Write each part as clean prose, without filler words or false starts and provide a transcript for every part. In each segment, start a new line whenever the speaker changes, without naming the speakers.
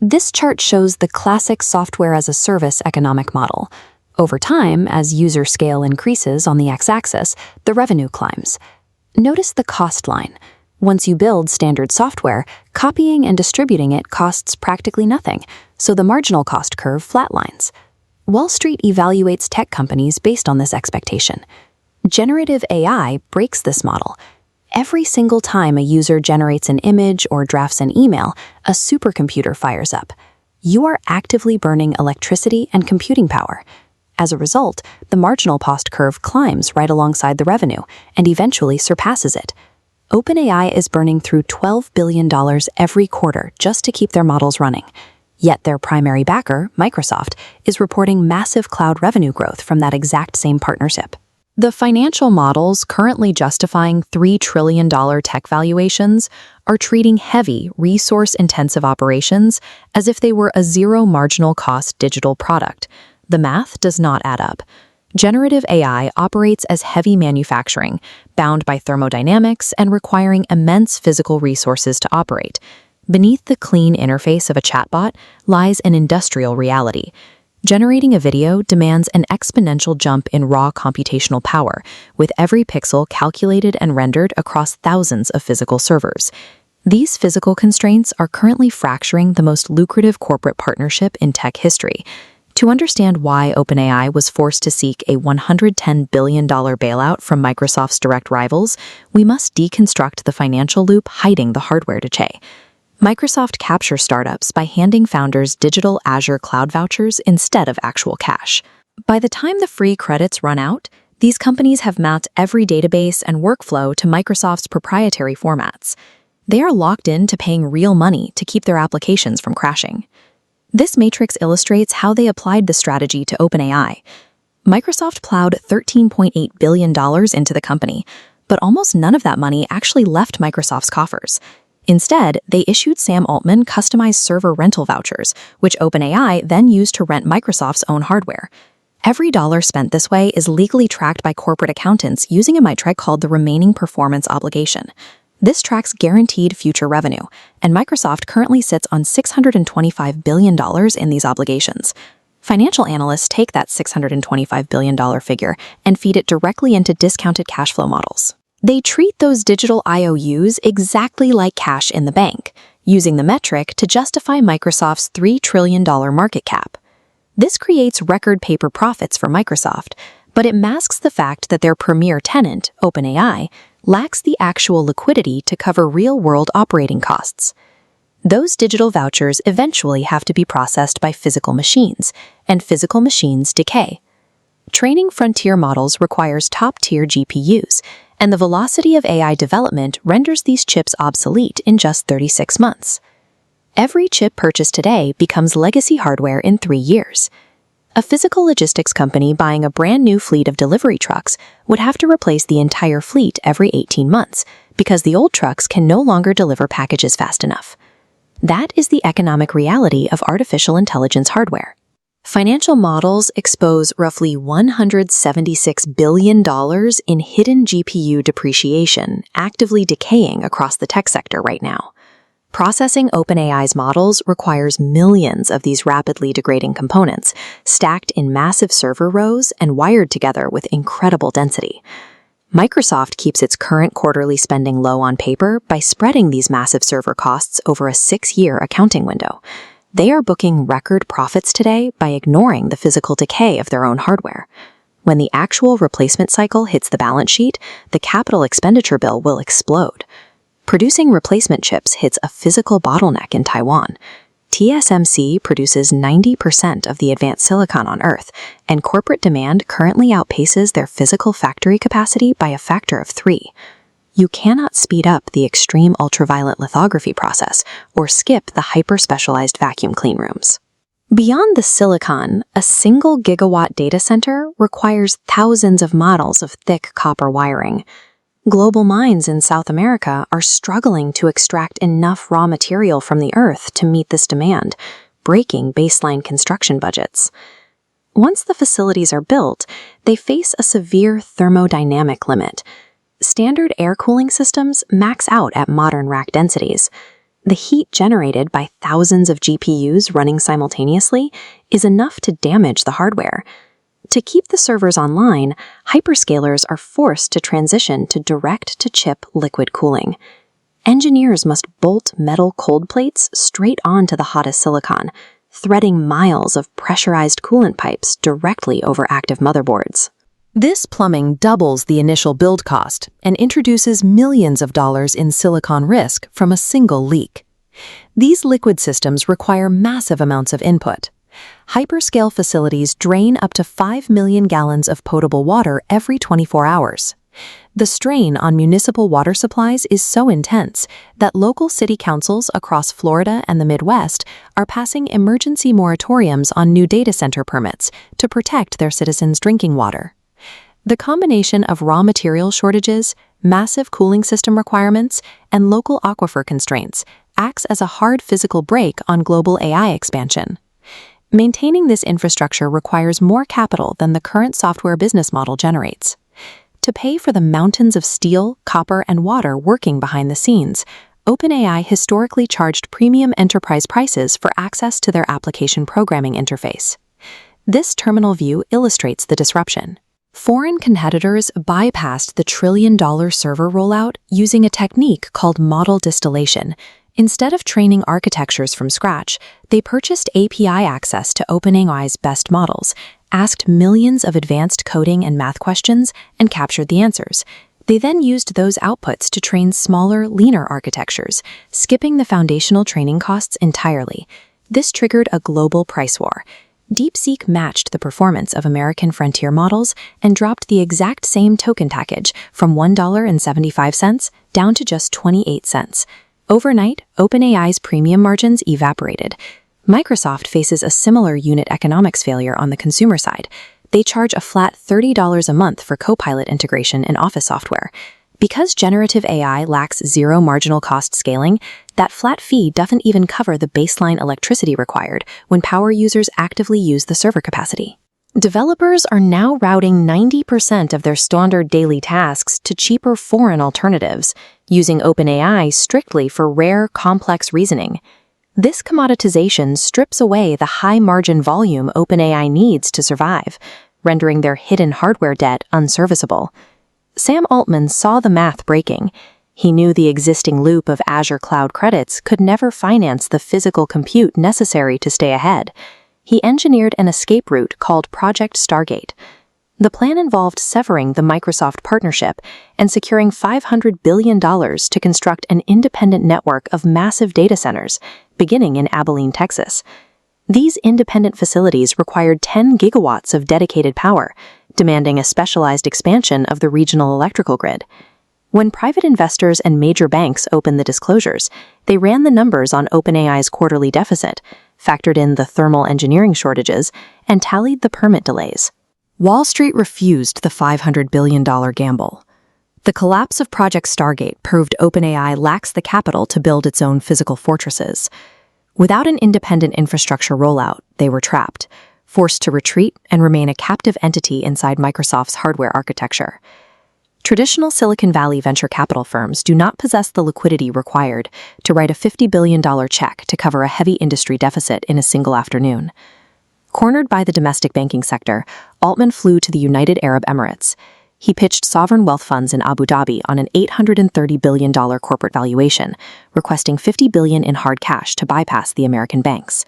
This chart shows the classic software-as-a-service economic model. Over time, as user scale increases on the x-axis, the revenue climbs. Notice the cost line. Once you build standard software, copying and distributing it costs practically nothing, so the marginal cost curve flatlines. Wall Street evaluates tech companies based on this expectation. Generative AI breaks this model. Every single time a user generates an image or drafts an email, a supercomputer fires up. You are actively burning electricity and computing power. As a result, the marginal cost curve climbs right alongside the revenue and eventually surpasses it. OpenAI is burning through $12 billion every quarter just to keep their models running. Yet their primary backer, Microsoft, is reporting massive cloud revenue growth from that exact same partnership. The financial models currently justifying $3 trillion tech valuations are treating heavy, resource-intensive operations as if they were a zero marginal cost digital product. The math does not add up. Generative AI operates as heavy manufacturing, bound by thermodynamics and requiring immense physical resources to operate. Beneath the clean interface of a chatbot lies an industrial reality. Generating a video demands an exponential jump in raw computational power, with every pixel calculated and rendered across thousands of physical servers. These physical constraints are currently fracturing the most lucrative corporate partnership in tech history. To understand why OpenAI was forced to seek a $110 billion bailout from Microsoft's direct rivals, we must deconstruct the financial loop hiding the hardware decay. Microsoft captures startups by handing founders digital Azure cloud vouchers instead of actual cash. By the time the free credits run out, these companies have mapped every database and workflow to Microsoft's proprietary formats. They are locked into paying real money to keep their applications from crashing. This matrix illustrates how they applied the strategy to OpenAI. Microsoft plowed $13.8 billion into the company, but almost none of that money actually left Microsoft's coffers. Instead, they issued Sam Altman customized server rental vouchers, which OpenAI then used to rent Microsoft's own hardware. Every dollar spent this way is legally tracked by corporate accountants using a metric called the remaining performance obligation. This tracks guaranteed future revenue, and Microsoft currently sits on $625 billion in these obligations. Financial analysts take that $625 billion figure and feed it directly into discounted cash flow models. They treat those digital IOUs exactly like cash in the bank, using the metric to justify Microsoft's $3 trillion market cap. This creates record paper profits for Microsoft, but it masks the fact that their premier tenant, OpenAI, lacks the actual liquidity to cover real-world operating costs. Those digital vouchers eventually have to be processed by physical machines, and physical machines decay. Training frontier models requires top-tier GPUs, and the velocity of AI development renders these chips obsolete in just 36 months. Every chip purchased today becomes legacy hardware in 3 years. A physical logistics company buying a brand new fleet of delivery trucks would have to replace the entire fleet every 18 months because the old trucks can no longer deliver packages fast enough. That is the economic reality of artificial intelligence hardware. Financial models expose roughly $176 billion in hidden GPU depreciation actively decaying across the tech sector right now. Processing OpenAI's models requires millions of these rapidly degrading components, stacked in massive server rows and wired together with incredible density. Microsoft keeps its current quarterly spending low on paper by spreading these massive server costs over a 6-year accounting window. They are booking record profits today by ignoring the physical decay of their own hardware. When the actual replacement cycle hits the balance sheet, the capital expenditure bill will explode. Producing replacement chips hits a physical bottleneck in Taiwan. TSMC produces 90% of the advanced silicon on Earth, and corporate demand currently outpaces their physical factory capacity by a factor of 3. You cannot speed up the extreme ultraviolet lithography process or skip the hyper-specialized vacuum cleanrooms. Beyond the silicon, a single gigawatt data center requires thousands of models of thick copper wiring. Global mines in South America are struggling to extract enough raw material from the earth to meet this demand, breaking baseline construction budgets. Once the facilities are built, they face a severe thermodynamic limit. Standard air cooling systems max out at modern rack densities. The heat generated by thousands of GPUs running simultaneously is enough to damage the hardware. To keep the servers online, hyperscalers are forced to transition to direct-to-chip liquid cooling. Engineers must bolt metal cold plates straight onto the hottest silicon, threading miles of pressurized coolant pipes directly over active motherboards.
This plumbing doubles the initial build cost and introduces millions of dollars in silicon risk from a single leak. These liquid systems require massive amounts of input. Hyperscale facilities drain up to 5 million gallons of potable water every 24 hours. The strain on municipal water supplies is so intense that local city councils across Florida and the Midwest are passing emergency moratoriums on new data center permits to protect their citizens' drinking water. The combination of raw material shortages, massive cooling system requirements, and local aquifer constraints acts as a hard physical brake on global AI expansion. Maintaining this infrastructure requires more capital than the current software business model generates. To pay for the mountains of steel, copper, and water working behind the scenes, OpenAI historically charged premium enterprise prices for access to their application programming interface. This terminal view illustrates the disruption. Foreign competitors bypassed the trillion-dollar server rollout using a technique called model distillation. Instead of training architectures from scratch, they purchased API access to OpenAI's best models, asked millions of advanced coding and math questions, and captured the answers. They then used those outputs to train smaller, leaner architectures, skipping the foundational training costs entirely. This triggered a global price war. DeepSeek matched the performance of American frontier models and dropped the exact same token package from $1.75 down to just 28 cents. Overnight, OpenAI's premium margins evaporated. Microsoft faces a similar unit economics failure on the consumer side. They charge a flat $30 a month for Copilot integration in Office software. Because generative AI lacks zero marginal cost scaling, that flat fee doesn't even cover the baseline electricity required when power users actively use the server capacity. Developers are now routing 90% of their standard daily tasks to cheaper foreign alternatives, using OpenAI strictly for rare, complex reasoning. This commoditization strips away the high-margin volume OpenAI needs to survive, rendering their hidden hardware debt unserviceable. Sam Altman saw the math breaking. He knew the existing loop of Azure Cloud credits could never finance the physical compute necessary to stay ahead. He engineered an escape route called Project Stargate. The plan involved severing the Microsoft partnership and securing $500 billion to construct an independent network of massive data centers, beginning in Abilene, Texas. These independent facilities required 10 gigawatts of dedicated power, demanding a specialized expansion of the regional electrical grid. When private investors and major banks opened the disclosures, they ran the numbers on OpenAI's quarterly deficit, factored in the thermal engineering shortages, and tallied the permit delays. Wall Street refused the $500 billion gamble. The collapse of Project Stargate proved OpenAI lacks the capital to build its own physical fortresses. Without an independent infrastructure rollout, they were trapped, forced to retreat and remain a captive entity inside Microsoft's hardware architecture. Traditional Silicon Valley venture capital firms do not possess the liquidity required to write a $50 billion check to cover a heavy industry deficit in a single afternoon. Cornered by the domestic banking sector, Altman flew to the United Arab Emirates. He pitched sovereign wealth funds in Abu Dhabi on an $830 billion corporate valuation, requesting $50 billion in hard cash to bypass the American banks.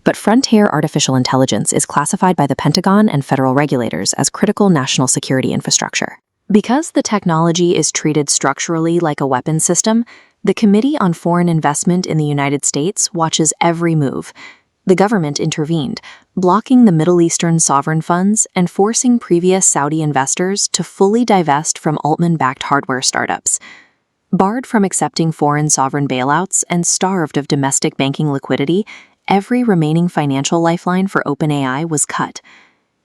But frontier artificial intelligence is classified by the Pentagon and federal regulators as critical national security infrastructure. Because the technology is treated structurally like a weapons system, the Committee on Foreign Investment in the United States watches every move. The government intervened, blocking the Middle Eastern sovereign funds and forcing previous Saudi investors to fully divest from Altman-backed hardware startups. Barred from accepting foreign sovereign bailouts and starved of domestic banking liquidity, every remaining financial lifeline for OpenAI was cut.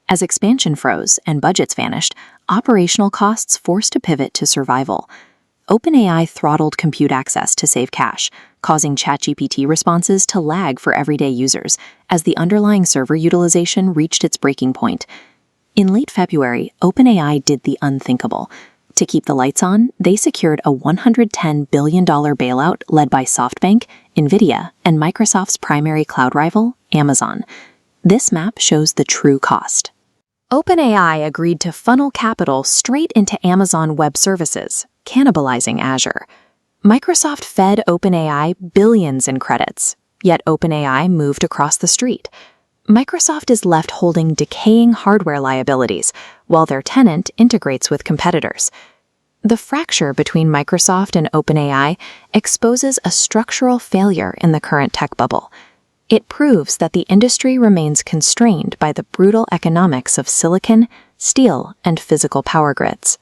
As expansion froze and budgets vanished, operational costs forced a pivot to survival. OpenAI throttled compute access to save cash, causing ChatGPT responses to lag for everyday users as the underlying server utilization reached its breaking point. In late February, OpenAI did the unthinkable.
To keep the lights on, they secured a $110 billion bailout led by SoftBank, NVIDIA, and Microsoft's primary cloud rival, Amazon. This map shows the true cost. OpenAI agreed to funnel capital straight into Amazon Web Services, cannibalizing Azure. Microsoft fed OpenAI billions in credits, yet OpenAI moved across the street. Microsoft is left holding decaying hardware liabilities, while their tenant integrates with competitors. The fracture between Microsoft and OpenAI exposes a structural failure in the current tech bubble. It proves that the industry remains constrained by the brutal economics of silicon, steel, and physical power grids.